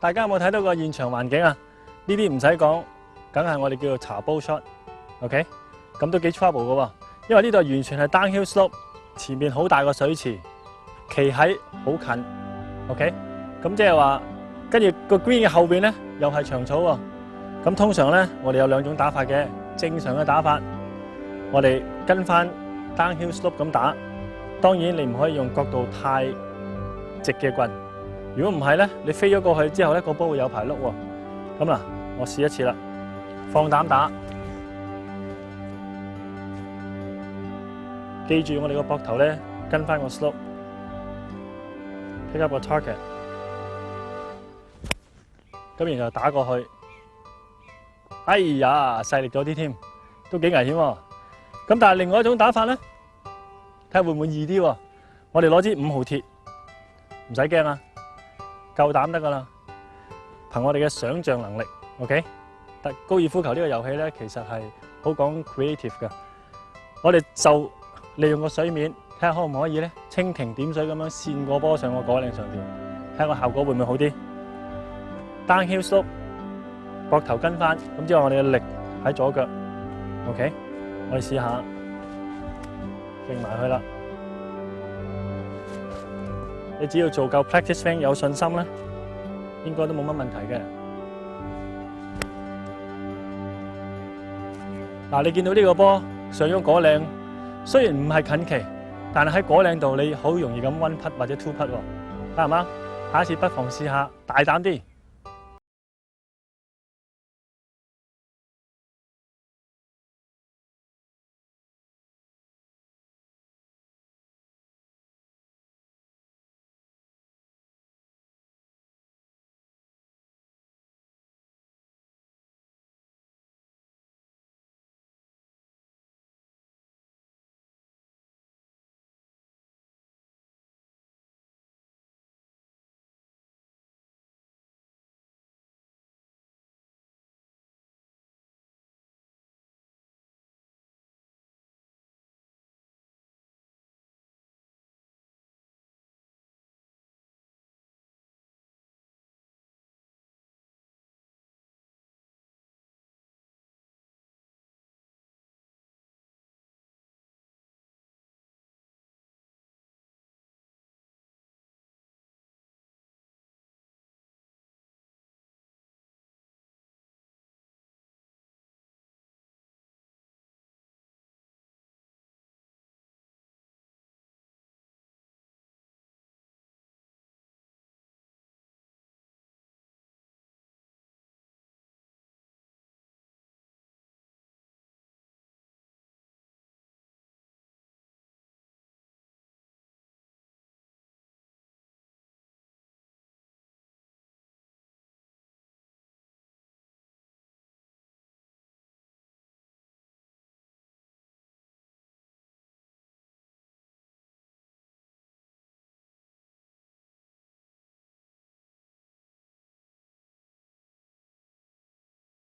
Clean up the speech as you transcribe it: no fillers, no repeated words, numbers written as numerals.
大家有冇睇到個現場環境啊？呢啲唔使講，梗係我哋叫做茶煲 shot，OK？咁都幾 trouble 嘅喎，因為呢度完全係 downhill slope， 前面好大個水池，企喺好近 ，OK？ 咁即係話，跟住個 green 嘅後邊咧又係長草喎。咁通常咧，我哋有兩種打法嘅。正常嘅打法，我哋跟翻 downhill slope 咁打。當然你唔可以用角度太直嘅棍。如果唔係咧，你飛咗過去之後咧，個波會有排碌喎。咁嗱，我試一次啦，放膽打。記住我哋個膊頭咧，跟翻個 slope，pick up 個 target， 咁然後打過去。哎呀，細力咗啲添，都幾危險喎。咁但係另外一種打法咧，睇下會唔會易啲喎？我哋攞支5號鐵，唔使驚啊，夠膽得噶啦。憑我哋嘅想像能力 ，OK？ 但高爾夫球呢個遊戲咧，其實係好講 creative 嘅。我哋就利用個水面，睇下可唔可以咧蜻蜓點水咁樣跣個波上個果嶺上邊，睇下個效果會唔會好啲。Downhill slope。膊頭跟翻，咁之後我哋嘅力喺左腳 ，OK， 我哋試下揈埋去啦。你只要做夠 practice swing， 有信心咧，應該都冇乜問題嘅。嗱，你見到呢個波上咗果嶺，雖然唔係近期，但係喺果嶺度你好容易咁 one putt 或者 two putt喎，啱唔啱？下一次不妨試下大膽啲。